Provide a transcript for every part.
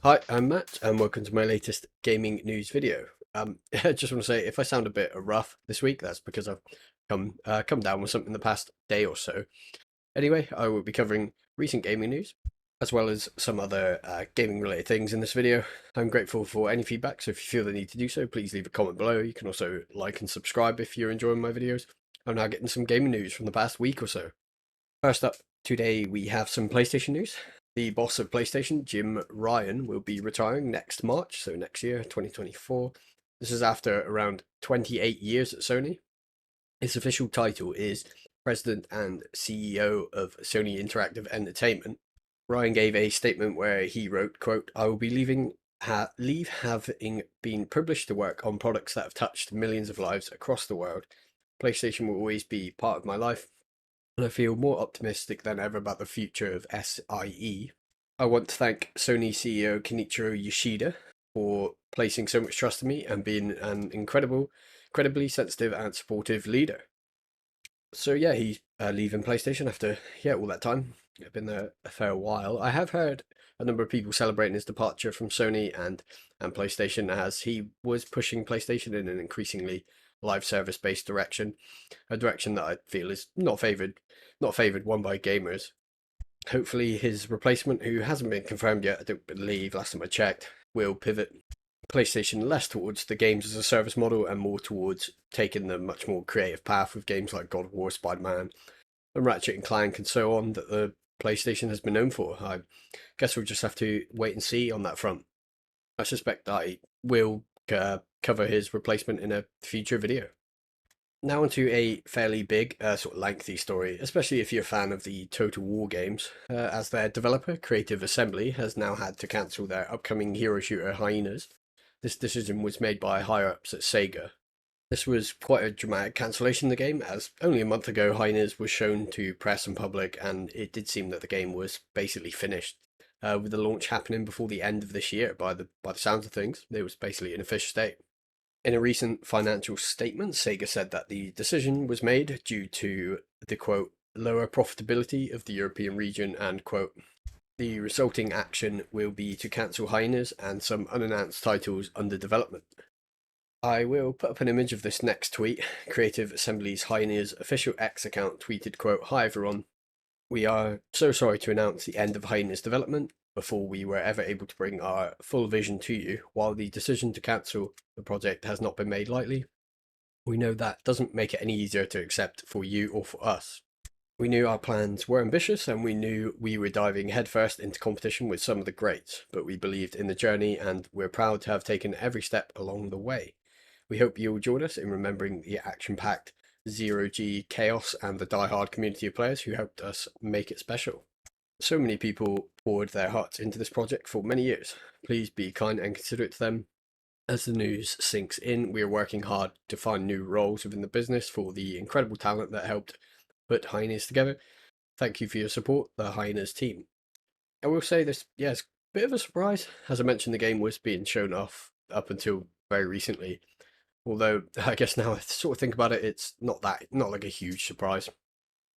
Hi, I'm Matt, and welcome to my latest gaming news video. I just want to say, if I sound a bit rough this week, that's because I've come down with something the past day or so. Anyway, I will be covering recent gaming news, as well as some other gaming-related things in this video. I'm grateful for any feedback, so if you feel the need to do so, please leave a comment below. You can also like and subscribe if you're enjoying my videos. I'm now getting some gaming news from the past week or so. First up, today we have some PlayStation news. The boss of PlayStation, Jim Ryan, will be retiring next March, so next year, 2024. This is after around 28 years at Sony. His official title is President and CEO of Sony Interactive Entertainment. Ryan gave a statement where he wrote, quote, I will be leave having been privileged to work on products that have touched millions of lives across the world. PlayStation will always be part of my life, and I feel more optimistic than ever about the future of SIE. I want to thank Sony CEO Kenichiro Yoshida for placing so much trust in me and being an incredibly sensitive and supportive leader. So yeah, he's leaving PlayStation after all that time. It's been there a fair while. I have heard a number of people celebrating his departure from Sony and PlayStation, as he was pushing PlayStation in an increasingly live service based direction, a direction that I feel is not favored one by gamers. Hopefully, his replacement, who hasn't been confirmed yet, I don't believe, last time I checked, will pivot PlayStation less towards the games as a service model and more towards taking the much more creative path with games like God of War, Spider-Man, and Ratchet and Clank, and so on, that the PlayStation has been known for. I guess we'll just have to wait and see on that front. I suspect I will cover his replacement in a future video. Now onto a fairly big, sort of lengthy story, especially if you're a fan of the Total War games, as their developer, Creative Assembly, has now had to cancel their upcoming hero shooter Hyenas. This decision was made by higher-ups at Sega. This was quite a dramatic cancellation of the game, as only a month ago Hyenas was shown to press and public, and it did seem that the game was basically finished. With the launch happening before the end of this year, by the sounds of things, it was basically in a fish state. In a recent financial statement, Sega said that the decision was made due to the quote, lower profitability of the European region, and quote, the resulting action will be to cancel Hyenas and some unannounced titles under development. I will put up an image of this next tweet. Creative Assembly's Hyenas official X account tweeted, quote, hi everyone, we are so sorry to announce the end of Hyenas development before we were ever able to bring our full vision to you. While the decision to cancel the project has not been made lightly, we know that doesn't make it any easier to accept for you or for us. We knew our plans were ambitious and we knew we were diving headfirst into competition with some of the greats, but we believed in the journey and we're proud to have taken every step along the way. We hope you'll join us in remembering the action-packed Zero-G chaos and the die-hard community of players who helped us make it special. So many people poured their hearts into this project for many years. Please be kind and considerate to them. As the news sinks in, we are working hard to find new roles within the business for the incredible talent that helped put Hyenas together. Thank you for your support, the Hyenas team. I will say this, it's a bit of a surprise. As I mentioned, the game was being shown off up until very recently. Although I guess now I sort of think about it, it's not like a huge surprise.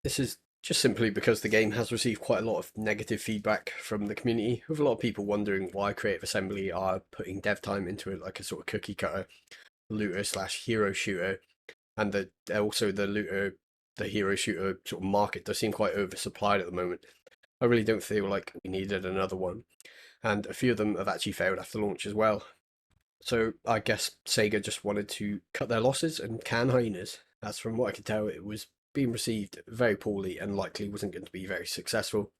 This is just simply because the game has received quite a lot of negative feedback from the community, with a lot of people wondering why Creative Assembly are putting dev time into it like a sort of cookie cutter looter slash hero shooter, and also the hero shooter sort of market does seem quite oversupplied at the moment. I really don't feel like we needed another one, and a few of them have actually failed after launch as well. So I guess Sega just wanted to cut their losses and can Hyenas. As from what I could tell, it was being received very poorly and likely wasn't going to be very successful.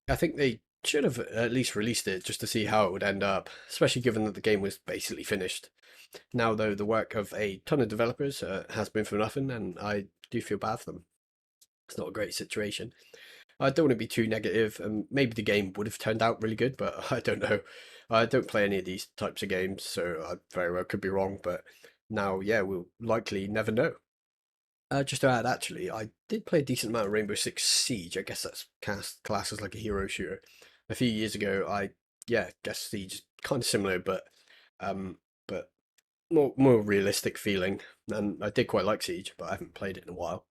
I think they should have at least released it just to see how it would end up, especially given that the game was basically finished. Now, though, the work of a ton of developers has been for nothing, and I do feel bad for them. It's not a great situation. I don't want to be too negative, and maybe the game would have turned out really good, but I don't know. I don't play any of these types of games, so I very well could be wrong, but now, we'll likely never know. Just to add, actually, I did play a decent amount of Rainbow Six Siege. I guess that's class as like a hero shooter. A few years ago, guess Siege is kind of similar, but more realistic feeling. And I did quite like Siege, but I haven't played it in a while.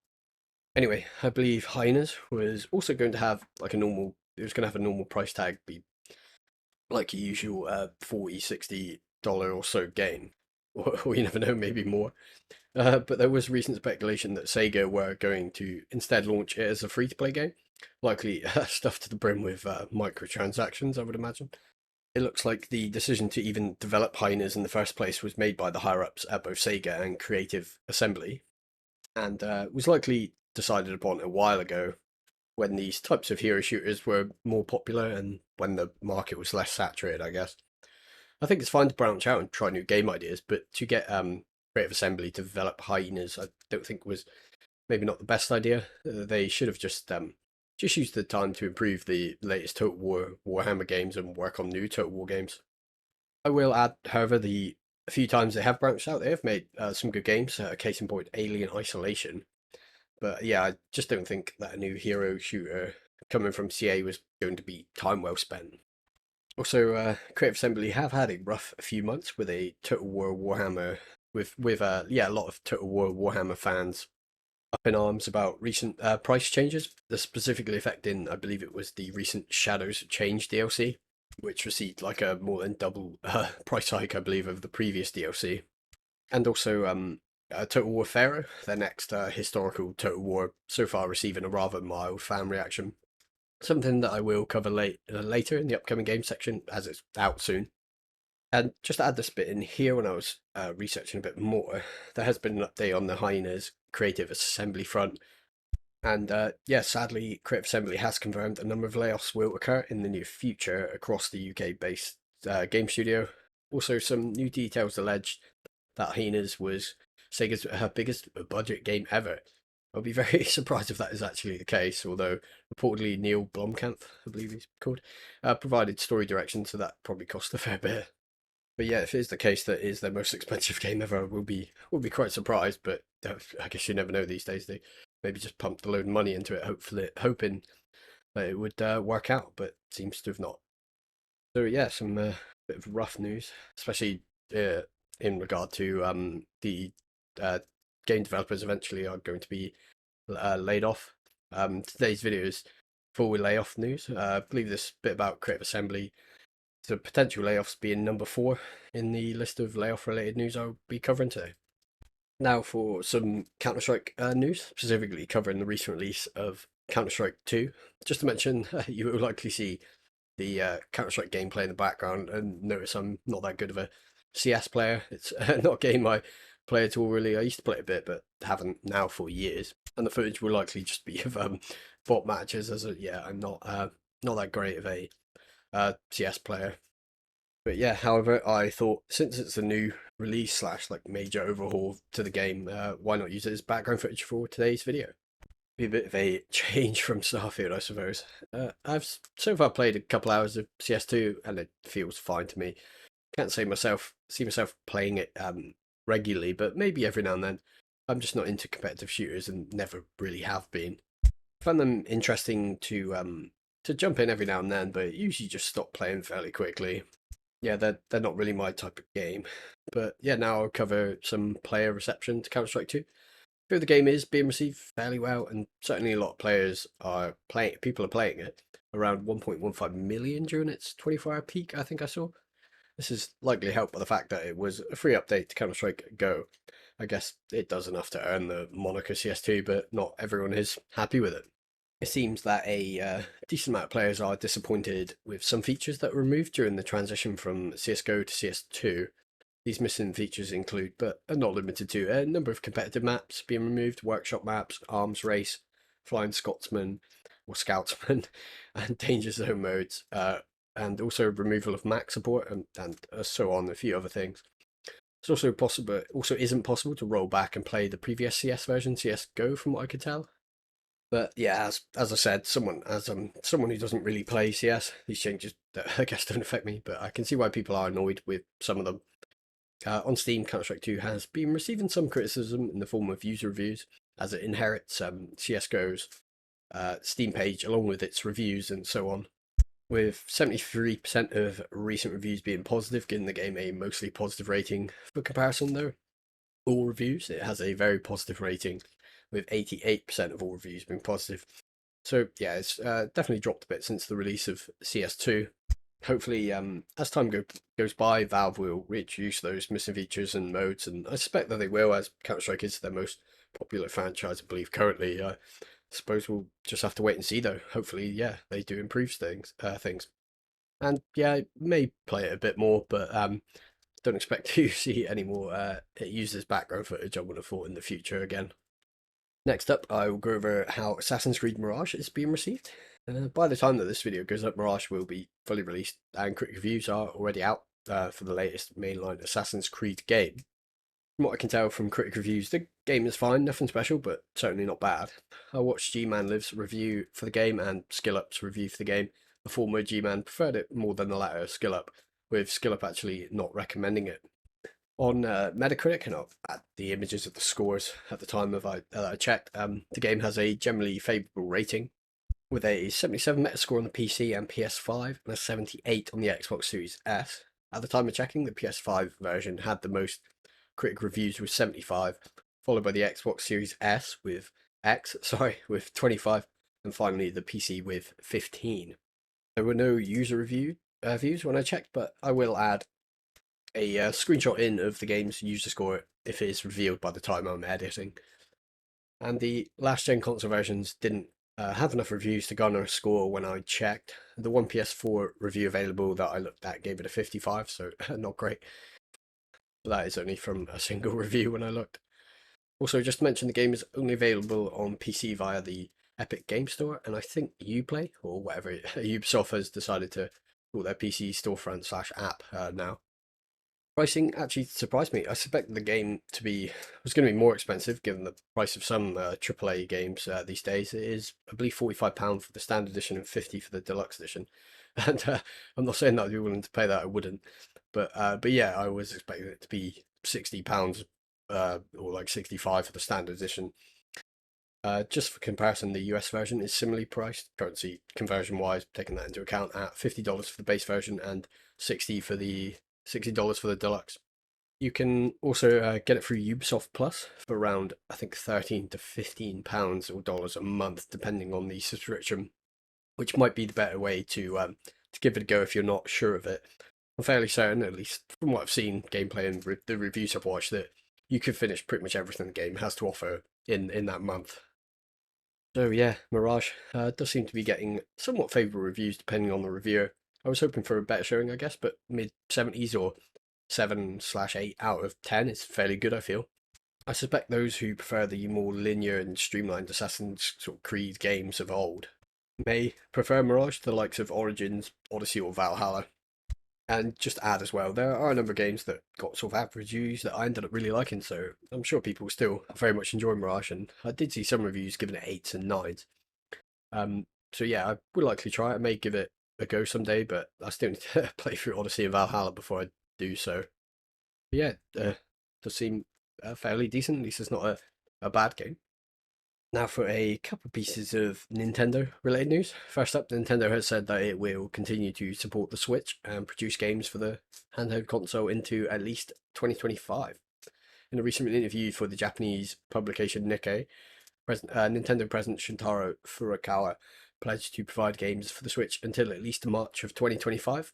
Anyway, I believe Hyenas was also going to have like a normal. It was going to have a normal price tag, be like a usual 40, $60 or so gain, or you never know, maybe more. But there was recent speculation that Sega were going to instead launch it as a free-to-play game, likely stuffed to the brim with microtransactions, I would imagine. It looks like the decision to even develop Hyenas in the first place was made by the higher-ups at both Sega and Creative Assembly, and was likely decided upon a while ago when these types of hero shooters were more popular and when the market was less saturated, I guess. I think it's fine to branch out and try new game ideas, but to get Creative Assembly to develop Hyenas, I don't think was maybe not the best idea. They should have just used the time to improve the latest Total War Warhammer games and work on new Total War games. I will add, however, the a few times they have branched out, they have made some good games. Case in point, Alien Isolation. But yeah, I just don't think that a new hero shooter coming from CA was going to be time well spent. Also, Creative Assembly have had a rough few months with a Total War Warhammer, with yeah, a lot of Total War Warhammer fans up in arms about recent price changes, specifically affecting, I believe it was the recent Shadows Change DLC, which received like a more than double price hike, I believe, of the previous DLC. And also Total War Pharaoh, their next historical Total War, so far receiving a rather mild fan reaction. Something that I will cover later in the upcoming game section as it's out soon. And just to add this bit in here, when I was researching a bit more, there has been an update on the Hyenas Creative Assembly front. And yeah, sadly, Creative Assembly has confirmed a number of layoffs will occur in the near future across the UK-based game studio. Also, some new details alleged that Hyenas was Sega's biggest budget game ever. I'll be very surprised if that is actually the case, although reportedly Neil Blomkamp, I believe he's called, provided story direction, so that probably cost a fair bit. But yeah, if it is the case that it is their most expensive game ever, we'll be quite surprised. But I guess you never know these days. They maybe just pumped a load of money into it, hopefully hoping that it would work out, but seems to have not. So yeah, some bit of rough news, especially uh, in regard to the uh, game developers eventually are going to be laid off. Today's video is full layoff news. I believe this bit about Creative Assembly, the potential layoffs being number 4 in the list of layoff related news I'll be covering today. Now for some Counter-Strike news, specifically covering the recent release of Counter-Strike 2. Just to mention, you will likely see the Counter-Strike gameplay in the background and notice I'm not that good of a CS player. It's not a game I play at all really. I used to play it a bit, but haven't now for years. And the footage will likely just be of bot matches, as yeah, I'm not that great of a CS player. But yeah, however, I thought since it's a new release slash like major overhaul to the game, why not use it as background footage for today's video? Be a bit of a change from Starfield, I suppose. I've so far played a couple hours of CS2 and it feels fine to me. Can't see myself playing it regularly, but maybe every now and then. I'm just not into competitive shooters and never really have been. I find them interesting to jump in every now and then, but usually just stop playing fairly quickly. Yeah, they're not really my type of game. But yeah, now I'll cover some player reception to Counter-Strike 2. Though the game is being received fairly well, and certainly a lot of players are playing. People are playing it around 1.15 million during its 24-hour peak. I think I saw. This is likely helped by the fact that it was a free update to Counter Strike Go. I guess it does enough to earn the moniker CS2, but not everyone is happy with it. It seems that a decent amount of players are disappointed with some features that were removed during the transition from CSGO to CS2. These missing features include, but are not limited to, a number of competitive maps being removed, workshop maps, arms race, flying Scotsman or Scoutsman, and danger zone modes, and also removal of Mac support and so on, a few other things. It's also possible, also isn't possible to roll back and play the previous CS version, CS:GO, from what I could tell. But yeah, as I said, someone who doesn't really play CS, these changes I guess don't affect me, but I can see why people are annoyed with some of them. On Steam, Counter-Strike 2 has been receiving some criticism in the form of user reviews, as it inherits CSGO's Steam page along with its reviews and so on, with 73% of recent reviews being positive, giving the game a mostly positive rating. For comparison though, all reviews, it has a very positive rating, with 88% of all reviews being positive. So yeah, it's definitely dropped a bit since the release of CS2. hopefully, as time goes by, Valve will reintroduce those missing features and modes, and I suspect that they will, as Counter-Strike is their most popular franchise, I believe, currently. I suppose we'll just have to wait and see, though. Hopefully, yeah, they do improve things. And yeah, I may play it a bit more, but don't expect to see any more it uses background footage, I would have thought, in the future again. Next up, I will go over how Assassin's Creed Mirage is being received. By the time that this video goes up, Mirage will be fully released, and critic reviews are already out for the latest mainline Assassin's Creed game. From what I can tell from critic reviews, the game is fine, nothing special, but certainly not bad. I watched G-Man Live's review for the game and SkillUp's review for the game. The former G-Man preferred it more than the latter SkillUp, with SkillUp actually not recommending it. On Metacritic, and at the images of the scores at the time of I checked, the game has a generally favourable rating, with a 77 Metascore on the PC and PS5 and a 78 on the Xbox Series S. At the time of checking, the PS5 version had the most critic reviews with 75, followed by the Xbox Series S with with 25, and finally the PC with 15. There were no user reviews when I checked, but I will add a screenshot in of the game's user score if it is revealed by the time I'm editing. And the last gen console versions didn't have enough reviews to garner a score when I checked. The one PS4 review available that I looked at gave it a 55, so not great. But that is only from a single review when I looked. Also, just to mention, the game is only available on PC via the Epic Game Store, and I think Uplay, or whatever Ubisoft has decided to call their PC storefront / app now. Pricing actually surprised me. I suspect the game was going to be more expensive given the price of some AAA games these days. It is, I believe, £45 for the standard edition and 50 for the deluxe edition. And I'm not saying that I'd be willing to pay that. I wouldn't. But yeah, I was expecting it to be £60 or like 65 for the standard edition. Just for comparison, the US version is similarly priced, currency conversion wise, taking that into account, at $50 for the base version and $60 for the deluxe. You can also get it through Ubisoft Plus for around, I think, £13 to £15 or dollars a month, depending on the subscription, which might be the better way to give it a go if you're not sure of it. I'm fairly certain, at least from what I've seen, gameplay and the reviews I've watched, that you can finish pretty much everything the game has to offer in that month. So yeah, Mirage does seem to be getting somewhat favourable reviews depending on the reviewer. I was hoping for a better showing, I guess, but mid 70s or 7/8 out of 10 is fairly good, I feel. I suspect those who prefer the more linear and streamlined Assassin's Creed games of old may prefer Mirage to the likes of Origins, Odyssey, or Valhalla. And just to add as well, there are a number of games that got sort of average reviews that I ended up really liking, so I'm sure people still very much enjoy Mirage, and I did see some reviews giving it 8s and 9s. So yeah, I would likely try it. I may give it a go someday, but I still need to play through Odyssey and Valhalla before I do so. But yeah, does seem fairly decent. At least it's not a bad game. Now for a couple of pieces of Nintendo related news. First up, Nintendo has said that it will continue to support the Switch and produce games for the handheld console into at least 2025. In a recent interview for the Japanese publication Nikkei, Nintendo president Shintaro Furukawa pledged to provide games for the Switch until at least March of 2025.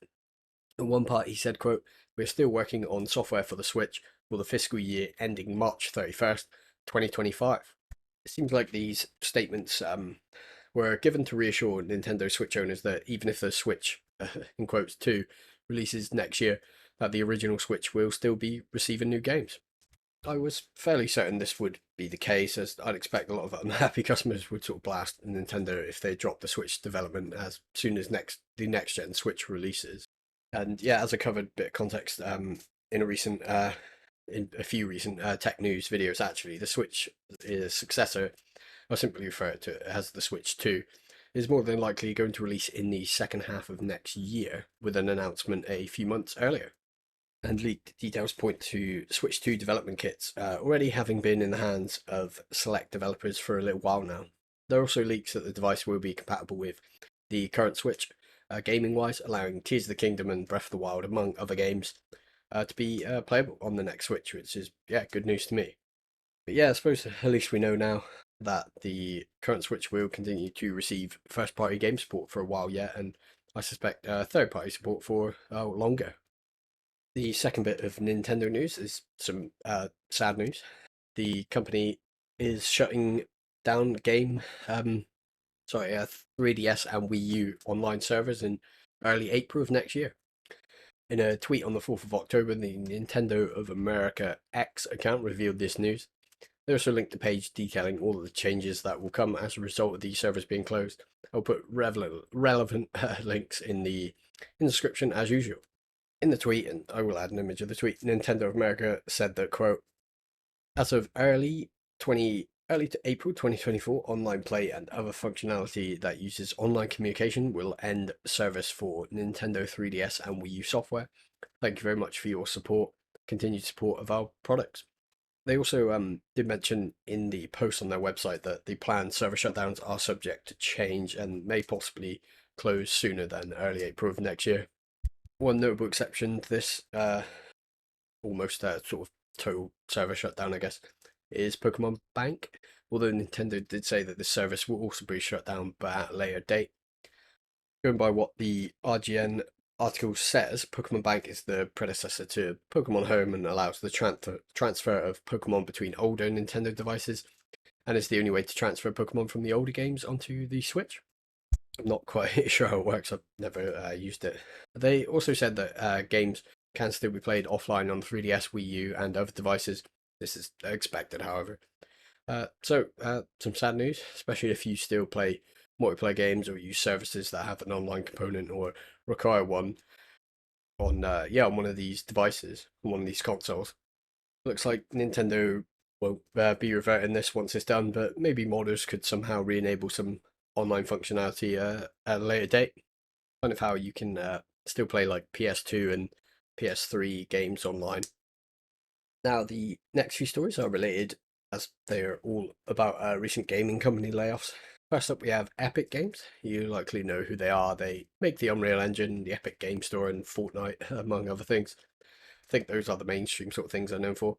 In one part, he said, quote, "We're still working on software for the Switch for the fiscal year ending March 31st, 2025. It seems like these statements were given to reassure Nintendo Switch owners that even if the Switch, in quotes, 2 releases next year, that the original Switch will still be receiving new games. I was fairly certain this would be the case, as I'd expect a lot of unhappy customers would sort of blast Nintendo if they dropped the Switch development as soon as the next gen Switch releases. And yeah, as I covered a bit of context in a few recent tech news videos, actually, the Switch is successor. I'll simply refer to it as the Switch 2, is more than likely going to release in the second half of next year, with an announcement a few months earlier. And leaked details point to Switch 2 development kits already having been in the hands of select developers for a little while now. There are also leaks that the device will be compatible with the current Switch, gaming-wise, allowing Tears of the Kingdom and Breath of the Wild, among other games, to be playable on the next Switch, which is, yeah, good news to me. But yeah, I suppose at least we know now that the current Switch will continue to receive first-party game support for a while yet, and I suspect third-party support for longer. The second bit of Nintendo news is some sad news. The company is shutting down 3DS and Wii U online servers in early April of next year. In a tweet on the 4th of October, the Nintendo of America X account revealed this news. They also linked a page detailing all of the changes that will come as a result of these servers being closed. I'll put relevant links in the description as usual. In the tweet, and I will add an image of the tweet, Nintendo of America said that, quote, as of early to April 2024, online play and other functionality that uses online communication will end service for Nintendo 3DS and Wii U software. Thank you very much for your support, continued support of our products. They also did mention in the post on their website that the planned server shutdowns are subject to change and may possibly close sooner than early April of next year. One notable exception to this almost sort of total server shutdown, I guess, is Pokemon Bank. Although Nintendo did say that this service will also be shut down, but at a later date. Going by what the IGN article says, Pokemon Bank is the predecessor to Pokemon Home and allows the transfer of Pokemon between older Nintendo devices, and is the only way to transfer Pokemon from the older games onto the Switch. I'm not quite sure how it works. I've never used it. They also said that games can still be played offline on 3DS, Wii U, and other devices. This is expected, however. Some sad news, especially if you still play multiplayer games or use services that have an online component or require one on one of these devices, on one of these consoles. Looks like Nintendo won't be reverting this once it's done, but maybe modders could somehow re-enable some online functionality at a later date. Kind of how you can still play like PS2 and PS3 games online. Now, the next few stories are related as they are all about recent gaming company layoffs. First up, we have Epic Games. You likely know who they are. They make the Unreal Engine, the Epic Game Store, and Fortnite, among other things. I think those are the mainstream sort of things they're known for.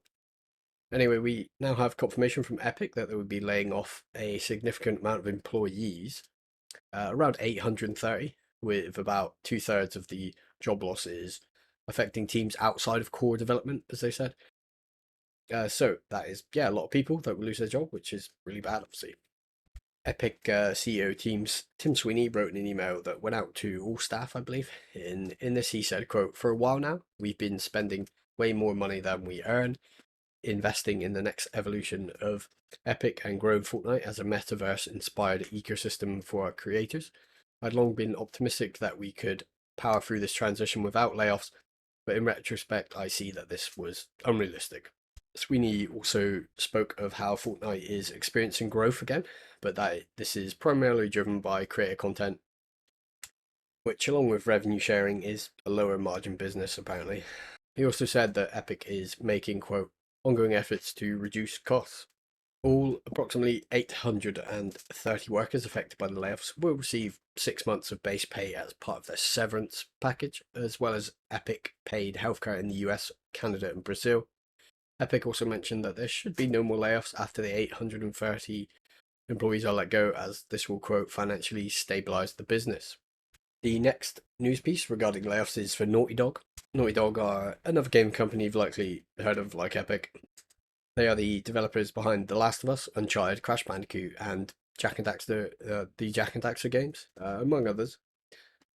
Anyway, we now have confirmation from Epic that they would be laying off a significant amount of employees, around 830, with about 2/3 of the job losses affecting teams outside of core development, as they said. So that is, a lot of people that will lose their job, which is really bad, obviously. Epic CEO Tim Sweeney wrote in an email that went out to all staff, I believe. In this, he said, quote, for a while now, we've been spending way more money than we earn, investing in the next evolution of Epic and growing Fortnite as a metaverse-inspired ecosystem for our creators. I'd long been optimistic that we could power through this transition without layoffs, but in retrospect, I see that this was unrealistic. Sweeney also spoke of how Fortnite is experiencing growth again, but that this is primarily driven by creator content, which, along with revenue sharing, is a lower margin business, apparently. He also said that Epic is making, quote, ongoing efforts to reduce costs. All approximately 830 workers affected by the layoffs will receive 6 months of base pay as part of their severance package, as well as Epic paid healthcare in the US, Canada, and Brazil. Epic also mentioned that there should be no more layoffs after the 830 employees are let go, as this will, quote, financially stabilize the business. The next news piece regarding layoffs is for Naughty Dog. Naughty Dog are another game company you've likely heard of, like Epic. They are the developers behind The Last of Us, Uncharted, Crash Bandicoot, and Jak and Daxter, the Jak and Daxter games, among others.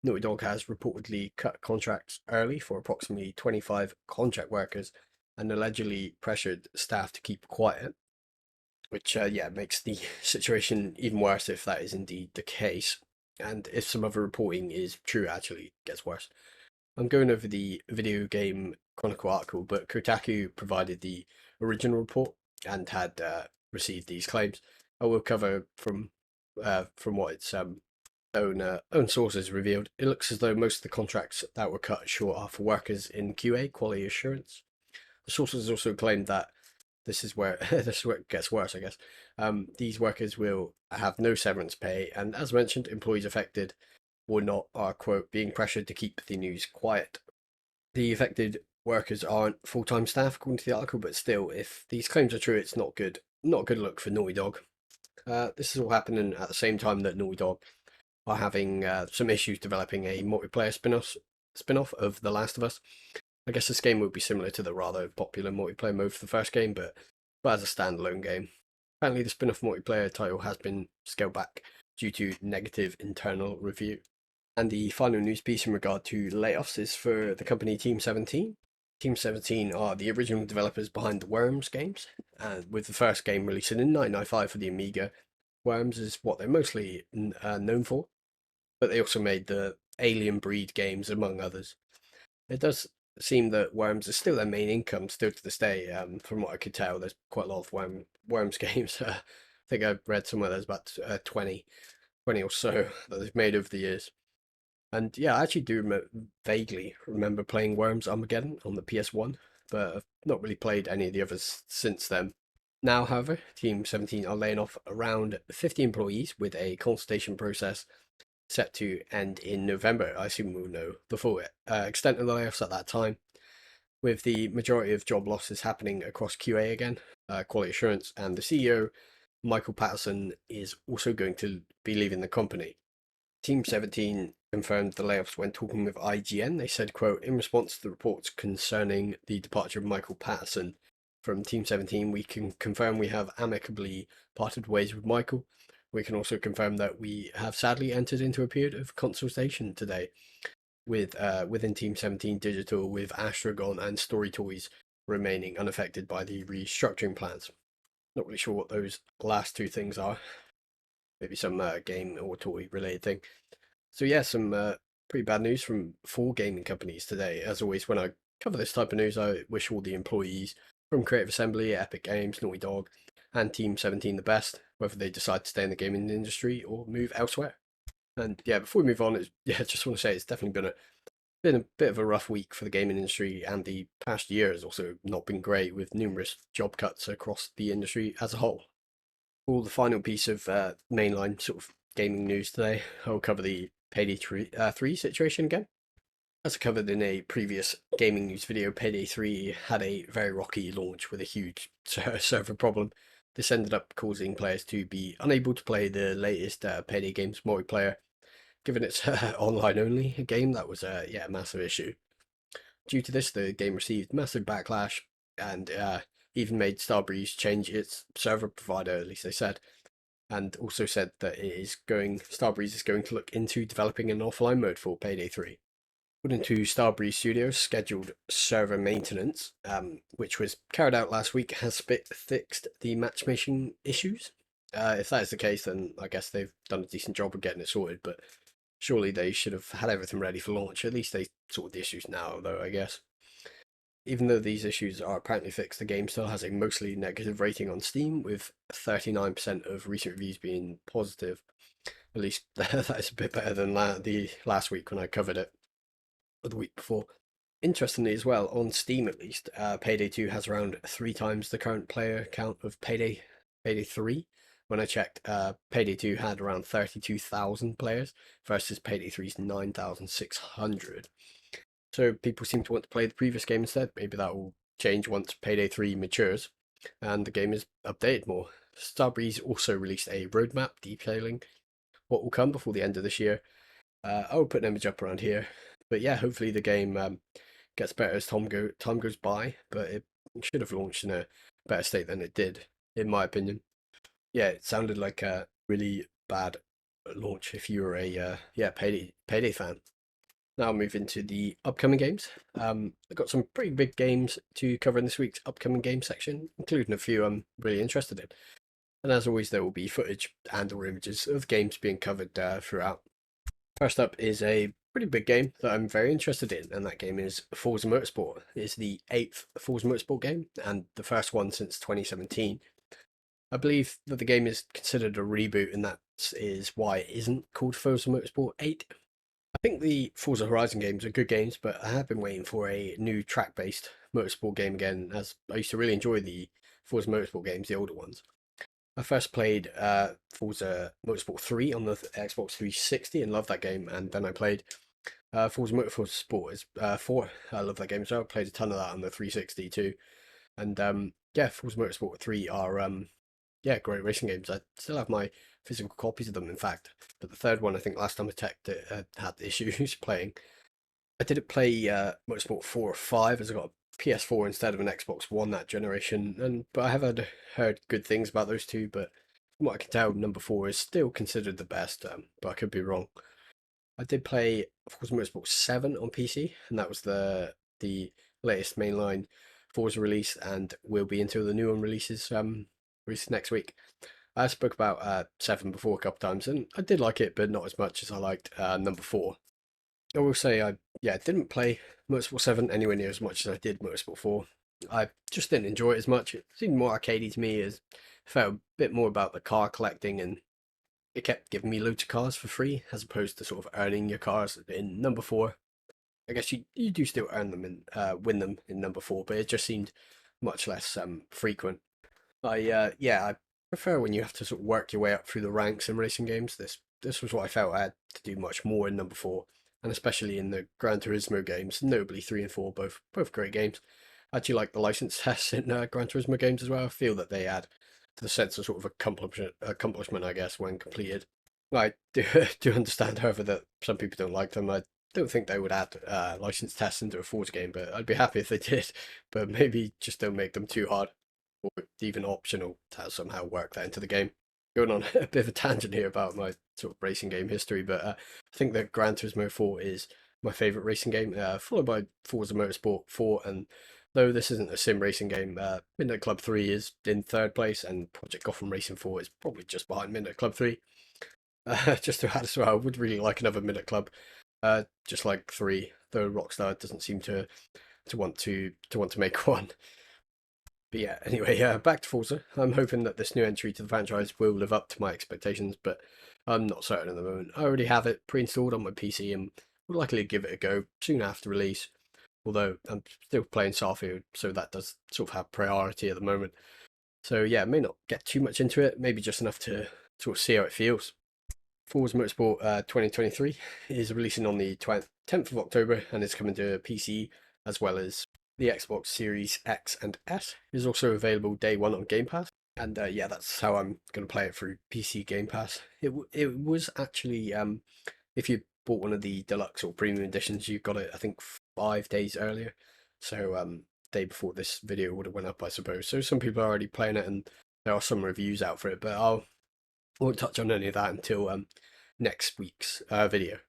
Naughty Dog has reportedly cut contracts early for approximately 25 contract workers and allegedly pressured staff to keep quiet, which makes the situation even worse if that is indeed the case. And if some other reporting is true, actually it gets worse. I'm going over the Video Game Chronicle article, but Kotaku provided the original report and had received these claims. I will cover from what its own sources revealed. It looks as though most of the contracts that were cut short are for workers in QA, quality assurance. The sources also claimed that this is where it gets worse, I guess. These workers will have no severance pay, and as mentioned, employees affected are, quote, being pressured to keep the news quiet. The affected workers aren't full-time staff, according to the article, but still, if these claims are true, it's not good. Not a good look for Naughty Dog. This is all happening at the same time that Naughty Dog are having some issues developing a multiplayer spin-off of The Last of Us. I guess this game would be similar to the rather popular multiplayer mode for the first game, but as a standalone game. Apparently, the spin-off multiplayer title has been scaled back due to negative internal review. And the final news piece in regard to layoffs is for the company Team 17. Team 17 are the original developers behind the Worms games, and with the first game releasing in 1995 for the Amiga, Worms is what they're mostly known for, but they also made the Alien Breed games, among others. It does seem that Worms is still their main income still to this day. From what I could tell, there's quite a lot of Worms games. I think I read somewhere there's about 20 or so that they've made over the years. And yeah, I actually do vaguely remember playing Worms Armageddon on the PS1, but I've not really played any of the others since then. Now, however, Team 17 are laying off around 50 employees with a consultation process set to end in November. I assume we'll know the full extent of the layoffs at that time, with the majority of job losses happening across QA again, quality assurance, and the CEO, Michael Patterson, is also going to be leaving the company. Team 17 confirmed the layoffs when talking with IGN. They said, quote, in response to the reports concerning the departure of Michael Patterson from Team 17, we can confirm we have amicably parted ways with Michael. We can also confirm that we have sadly entered into a period of consultation today with within Team 17 Digital, with Astragon and Story Toys remaining unaffected by the restructuring plans. Not really sure what those last two things are. Maybe some game or toy related thing. So yeah, some pretty bad news from 4 gaming companies today. As always, when I cover this type of news, I wish all the employees from Creative Assembly, Epic Games, Naughty Dog, and Team 17 the best, whether they decide to stay in the gaming industry or move elsewhere. And yeah, before we move on, just want to say it's definitely been a bit of a rough week for the gaming industry, and the past year has also not been great, with numerous job cuts across the industry as a whole. For the final piece of mainline sort of gaming news today, I'll cover the Payday 3 situation again. As I covered in a previous gaming news video, Payday 3 had a very rocky launch with a huge server problem. This ended up causing players to be unable to play the latest Payday games multiplayer, given it's online only a game. That was a massive issue. Due to this, the game received massive backlash and even made Starbreeze change its server provider, at least they said, and also said that Starbreeze is going to look into developing an offline mode for Payday 3. According to Starbreeze Studios, scheduled server maintenance, which was carried out last week, has fixed the matchmaking issues. If that is the case, then I guess they've done a decent job of getting it sorted, but surely they should have had everything ready for launch. At least they sorted the issues now, though, I guess. Even though these issues are apparently fixed, the game still has a mostly negative rating on Steam, with 39% of recent reviews being positive. At least that is a bit better than the last week when I covered it, or the week before. Interestingly as well, on Steam at least, Payday 2 has around 3 times the current player count of Payday 3. When I checked, Payday 2 had around 32,000 players versus Payday 3's 9,600. So people seem to want to play the previous game instead. Maybe that will change once Payday 3 matures and the game is updated more. Starbreeze also released a roadmap detailing what will come before the end of this year. I will put an image up around here. But yeah, hopefully the game gets better as time goes by, but it should have launched in a better state than it did, in my opinion. Yeah, it sounded like a really bad launch if you were a Payday fan. Now I'll move into the upcoming games. I've got some pretty big games to cover in this week's upcoming game section, including a few I'm really interested in. And as always, there will be footage and or images of games being covered throughout. First up is a pretty big game that I'm very interested in, and that game is Forza Motorsport. It's the 8th Forza Motorsport game, and the first one since 2017. I believe that the game is considered a reboot, and that is why it isn't called Forza Motorsport 8. I think the Forza Horizon games are good games, but I have been waiting for a new track-based motorsport game again, as I used to really enjoy the Forza Motorsport games, the older ones. I first played Forza Motorsport 3 on the Xbox 360 and loved that game, and then I played Forza Motorsport 4. I love that game as well. I played a ton of that on the 360 too. And yeah, Forza Motorsport 3 are yeah, great racing games. I still have my physical copies of them, in fact. But the third one, I think last time I checked, it had issues playing. I didn't play Motorsport 4 or 5 as I got a PS4 instead of an Xbox One that generation, and but I have heard good things about those two. But from what I can tell, number 4 is still considered the best, but I could be wrong. I did play, of course, Motorsport 7 on PC, and that was the latest mainline Forza release, and will be until the new one releases released next week. I spoke about 7 before a couple times, and I did like it, but not as much as I liked number 4. I will say I didn't play Motorsport 7 anywhere near as much as I did Motorsport 4. I just didn't enjoy it as much. It seemed more arcadey to me. It felt a bit more about the car collecting, and it kept giving me loads of cars for free as opposed to sort of earning your cars in number 4. I guess you do still earn them and win them in number 4, but it just seemed much less frequent. I prefer when you have to sort of work your way up through the ranks in racing games. This was what I felt I had to do much more in number 4, and especially in the Gran Turismo games, notably 3 and 4, both great games. I actually like the license tests in Gran Turismo games as well. I feel that they add to the sense of sort of accomplishment, I guess, when completed. I do do understand, however, that some people don't like them. I don't think they would add license tests into a Forza game, but I'd be happy if they did. But maybe just don't make them too hard or even optional to somehow work that into the game. Going on a bit of a tangent here about my sort of racing game history, but I think that Gran Turismo 4 is my favourite racing game, followed by Forza Motorsport 4. And though this isn't a sim racing game, Midnight Club 3 is in third place, and Project Gotham Racing 4 is probably just behind Midnight Club 3. Just to add as well, I would really like another Midnight Club, just like 3, though Rockstar doesn't seem to want to make one. But yeah, anyway, back to Forza. I'm hoping that this new entry to the franchise will live up to my expectations, but I'm not certain at the moment. I already have it pre-installed on my PC and would likely give it a go soon after release, although I'm still playing Starfield, so that does sort of have priority at the moment. So yeah, I may not get too much into it, maybe just enough to sort of see how it feels. Forza Motorsport 2023 is releasing on the 10th of October and is coming to PC as well as the Xbox Series X and S. It is also available day one on Game Pass. And yeah, that's how I'm going to play it through PC Game Pass. It was actually, if you bought one of the deluxe or premium editions, you got it, I think, 5 days earlier. So, day before this video would have went up, I suppose. So some people are already playing it, and there are some reviews out for it, but I won't touch on any of that until next week's video.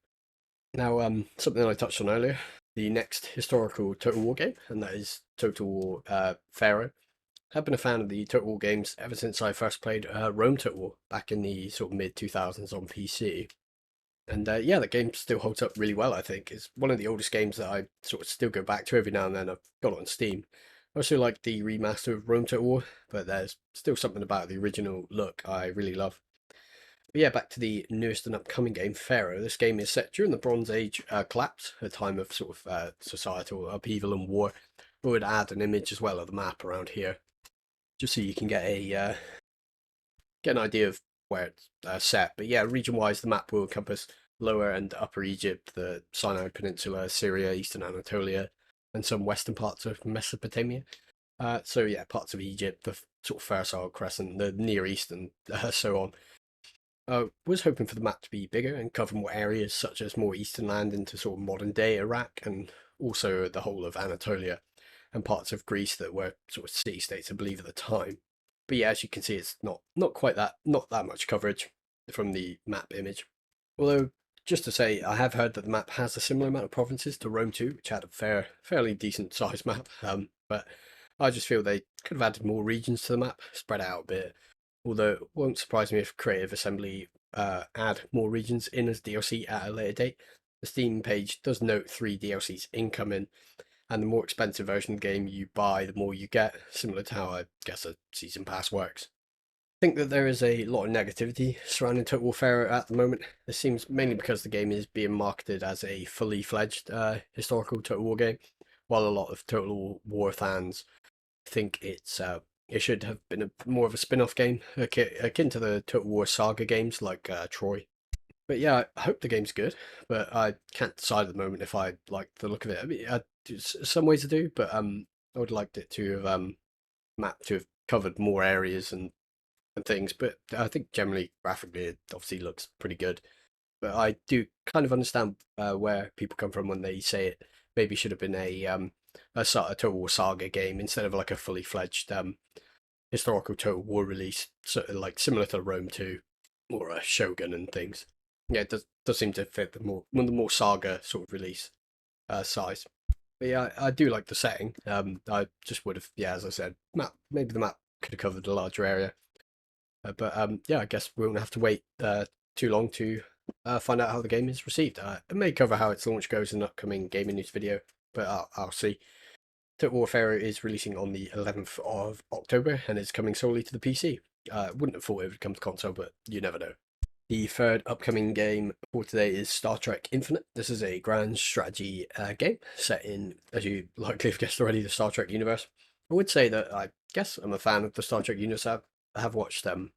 Now, something I touched on earlier, the next historical Total War game, and that is Total War Pharaoh. I've been a fan of the Total War games ever since I first played Rome Total War back in the sort of mid 2000s on PC. And yeah, the game still holds up really well, I think. It's one of the oldest games that I sort of still go back to every now and then. I've got it on Steam. I also like the remaster of Rome Total War, but there's still something about the original look I really love. But yeah, back to the newest and upcoming game, Pharaoh. This game is set during the Bronze Age collapse, a time of sort of societal upheaval and war. We would add an image as well of the map around here, just so you can get an idea of where it's set. But yeah, region-wise, the map will encompass Lower and Upper Egypt, the Sinai Peninsula, Syria, Eastern Anatolia, and some western parts of Mesopotamia. So yeah, parts of Egypt, the sort of Fertile Crescent, the Near East, and so on. I was hoping for the map to be bigger and cover more areas, such as more eastern land into sort of modern day Iraq, and also the whole of Anatolia and parts of Greece that were sort of city states, I believe, at the time. But yeah, as you can see, it's not quite not that much coverage from the map image. Although, just to say, I have heard that the map has a similar amount of provinces to Rome 2, which had a fairly decent sized map. But I just feel they could have added more regions to the map, spread it out a bit. Although it won't surprise me if Creative Assembly add more regions in as DLC at a later date. The Steam page does note 3 DLCs incoming, and the more expensive version of the game you buy, the more you get, similar to how I guess a season pass works. I think that there is a lot of negativity surrounding Total War Pharaoh at the moment. This seems mainly because the game is being marketed as a fully fledged historical Total War game, while a lot of Total War fans think it should have been more of a spin-off game, akin to the Total War Saga games like Troy. But yeah, I hope the game's good, but I can't decide at the moment if I like the look of it. I mean, some ways I do, but I would like it to have map to have covered more areas and and things, but I think generally graphically it obviously looks pretty good. But I do kind of understand where people come from when they say it maybe should have been a sort of Total War Saga game instead of like a fully fledged historical Total War release, sort of like similar to Rome 2 or a Shogun and things. Yeah, it does seem to fit the more Saga sort of release size. But yeah, I do like the setting. I just would have, yeah, as I said, maybe the map could have covered a larger area. But yeah, I guess we won't have to wait too long to find out how the game is received. I may cover how its launch goes in an upcoming gaming news video, but I'll see. Total War Pharaoh is releasing on the 11th of October and is coming solely to the PC. Wouldn't have thought it would come to console, but you never know. The third upcoming game for today is Star Trek Infinite. This is a grand strategy game set in, as you likely have guessed already, the Star Trek universe. I would say that I guess I'm a fan of the Star Trek universe. I have watched some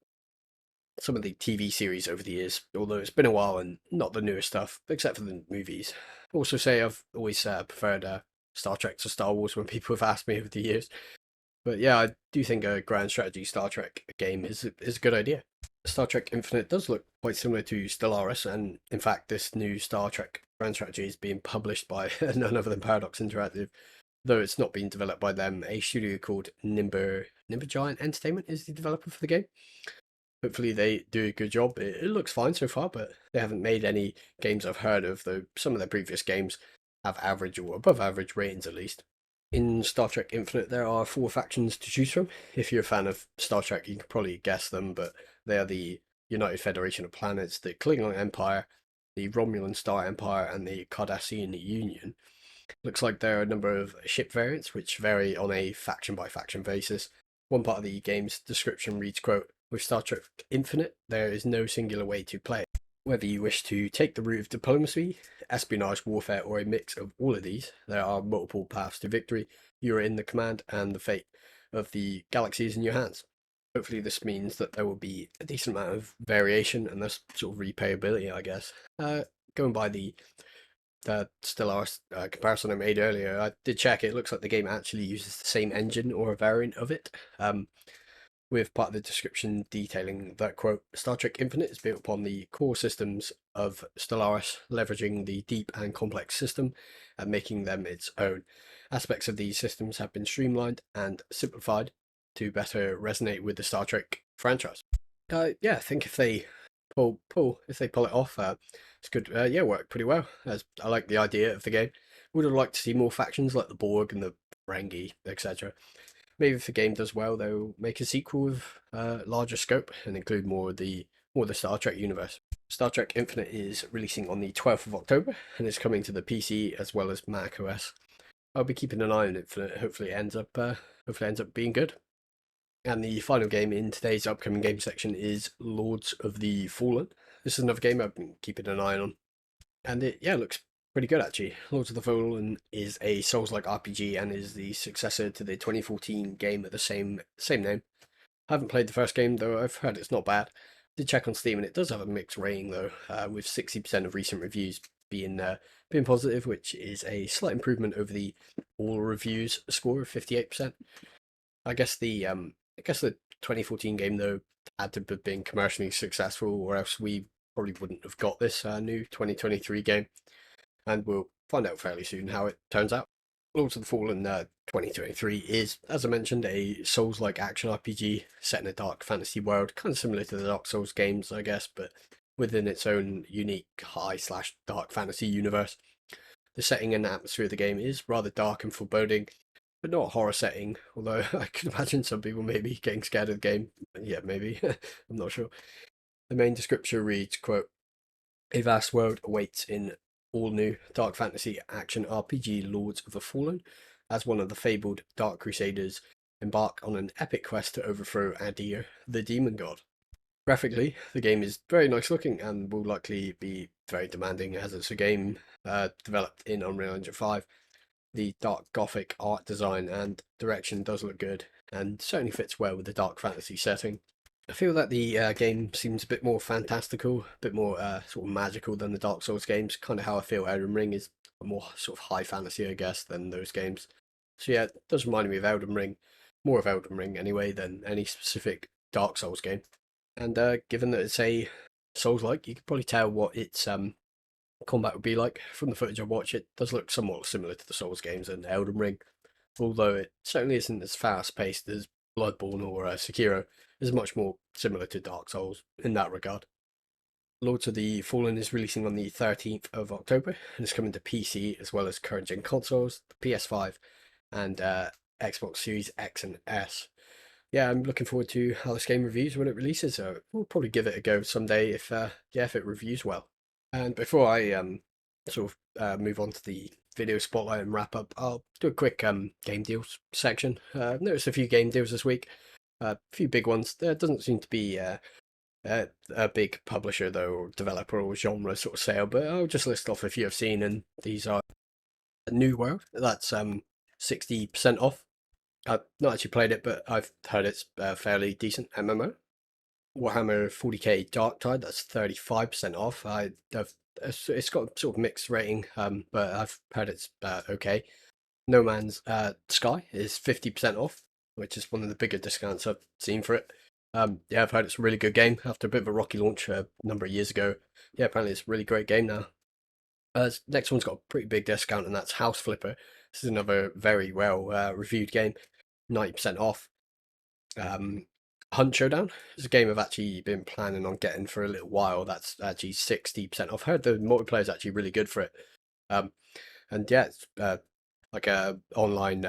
of the TV series over the years, although it's been a while and not the newest stuff, except for the movies. Also say I've always preferred Star Trek to Star Wars when people have asked me over the years. But yeah, I do think a grand strategy Star Trek game is a good idea. Star Trek Infinite does look quite similar to Stellaris, and in fact, this new Star Trek grand strategy is being published by none other than Paradox Interactive, though it's not being developed by them. A studio called Nimber Giant Entertainment is the developer for the game. Hopefully they do a good job. It looks fine so far, but they haven't made any games I've heard of, though some of their previous games have average or above average ratings at least. In Star Trek Infinite, there are 4 factions to choose from. If you're a fan of Star Trek, you can probably guess them, but they are the United Federation of Planets, the Klingon Empire, the Romulan Star Empire, and the Cardassian Union. Looks like there are a number of ship variants which vary on a faction by faction basis. One part of the game's description reads, quote, "With Star Trek Infinite, there is no singular way to play. Whether you wish to take the route of diplomacy, espionage, warfare, or a mix of all of these, there are multiple paths to victory. You are in the command, and the fate of the galaxy is in your hands." Hopefully this means that there will be a decent amount of variation and thus sort of replayability, I guess. Going by the Stellaris comparison I made earlier, I did check. It looks like the game actually uses the same engine or a variant of it. With part of the description detailing that, quote, "Star Trek Infinite is built upon the core systems of Stellaris, leveraging the deep and complex system and making them its own. Aspects of these systems have been streamlined and simplified to better resonate with the Star Trek franchise." Yeah, I think if they if they pull it off, it's good. Yeah, worked pretty well. As I like the idea of the game. Would have liked to see more factions like the Borg and the Ferengi, etc. Maybe if the game does well, they'll make a sequel with larger scope and include more of the Star Trek universe. Star Trek Infinite is releasing on the 12th of October and is coming to the PC as well as Mac OS. I'll be keeping an eye on Infinite. Hopefully, it ends up being good. And the final game in today's upcoming game section is Lords of the Fallen. This is another game I've been keeping an eye on, and it looks pretty good actually. Lords of the Fallen is a Souls-like RPG and is the successor to the 2014 game of the same name. I haven't played the first game though. I've heard it's not bad. Did check on Steam and it does have a mixed rating though, with 60% of recent reviews being positive, which is a slight improvement over the all reviews score of 58%. I guess the 2014 game though had to have been commercially successful, or else we probably wouldn't have got this new 2023 game. And we'll find out fairly soon how it turns out. Lords of the Fallen 2023 is, as I mentioned, a Souls-like action RPG set in a dark fantasy world, kind of similar to the Dark Souls games, I guess, but within its own unique high/dark fantasy universe. The setting and atmosphere of the game is rather dark and foreboding, but not a horror setting, although I can imagine some people maybe getting scared of the game. Yeah, maybe. I'm not sure. The main description reads, quote, "A vast world awaits in all new dark fantasy action RPG Lords of the Fallen, as one of the fabled Dark Crusaders embark on an epic quest to overthrow Adir, the demon god." Graphically, the game is very nice looking and will likely be very demanding as it's a game developed in Unreal Engine 5. The dark gothic art design and direction does look good and certainly fits well with the dark fantasy setting. I feel that the game seems a bit more fantastical, a bit more sort of magical than the Dark Souls games. Kind of how I feel Elden Ring is more sort of high fantasy, I guess, than those games. So yeah, it does remind me of Elden Ring, more of Elden Ring anyway than any specific Dark Souls game. And given that it's a Souls-like, you can probably tell what its combat would be like from the footage I watched. It does look somewhat similar to the Souls games and Elden Ring, although it certainly isn't as fast-paced as Bloodborne or Sekiro. It's much more similar to Dark Souls in that regard. Lords of the Fallen is releasing on the 13th of October and is coming to PC as well as current gen consoles, the PS5 and Xbox Series X and S. Yeah, I'm looking forward to how this game reviews when it releases. So we'll probably give it a go someday if if it reviews well. And before I move on to the video spotlight and wrap up, I'll do a quick game deals section. I've noticed a few game deals this week, a few big ones. There doesn't seem to be a big publisher though, or developer or genre sort of sale, but I'll just list off a few I've seen, and these are New World. That's 60% off. I've not actually played it, but I've heard it's a fairly decent MMO. Warhammer 40k Darktide, that's 35% off. It's got sort of mixed rating, but I've heard it's okay. No Man's Sky is 50% off, which is one of the bigger discounts I've seen for it. Yeah, I've heard it's a really good game after a bit of a rocky launch a number of years ago. Yeah, apparently it's a really great game now. Next one's got a pretty big discount, and that's House Flipper. This is another very well reviewed game, 90% off. Hunt Showdown is a game I've actually been planning on getting for a little while. That's actually 60% off. I've heard the multiplayer is actually really good for it. And yeah, it's like a online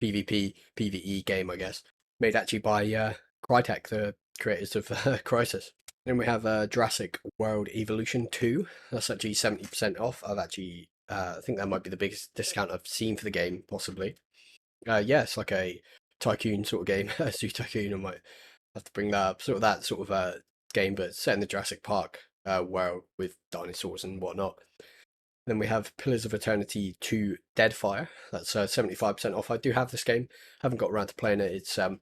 PvP, PvE game, I guess, made actually by Crytek, the creators of Crysis. Then we have Jurassic World Evolution 2. That's actually 70% off. I've actually, I think that might be the biggest discount I've seen for the game, possibly. Yeah, it's like a tycoon sort of game, a Zoo Tycoon. I might have to bring that up. Sort of that sort of game, but set in the Jurassic Park world with dinosaurs and whatnot. Then we have Pillars of Eternity 2 Deadfire. That's 75% off. I do have this game. Haven't got around to playing it. It's sort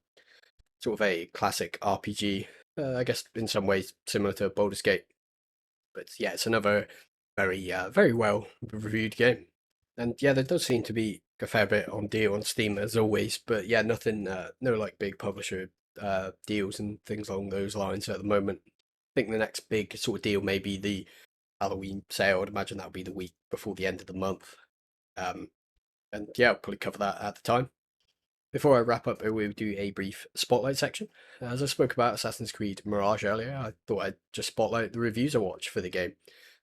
of a classic RPG. I guess in some ways similar to Baldur's Gate. But yeah, it's another very well reviewed game. And yeah, there does seem to be a fair bit on deal on Steam as always. But yeah, nothing, no like big publisher deals and things along those lines at the moment. I think the next big sort of deal may be the Halloween sale. I'd imagine that'll be the week before the end of the month. And yeah, I'll probably cover that at the time. Before I wrap up, we'll do a brief spotlight section. As I spoke about Assassin's Creed Mirage earlier, I thought I'd just spotlight the reviews I watched for the game.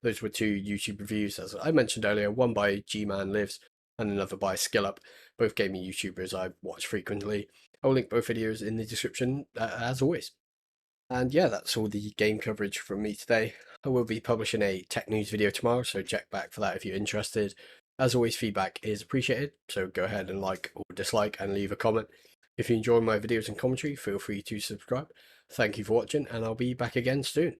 Those were two YouTube reviews, as I mentioned earlier, one by G-Man Lives and another by SkillUp, both gaming YouTubers I watch frequently. I'll link both videos in the description, as always. And yeah, that's all the game coverage from me today. I will be publishing a tech news video tomorrow, so check back for that if you're interested. As always, feedback is appreciated, so go ahead and like or dislike and leave a comment. If you enjoy my videos and commentary, feel free to subscribe. Thank you for watching, and I'll be back again soon.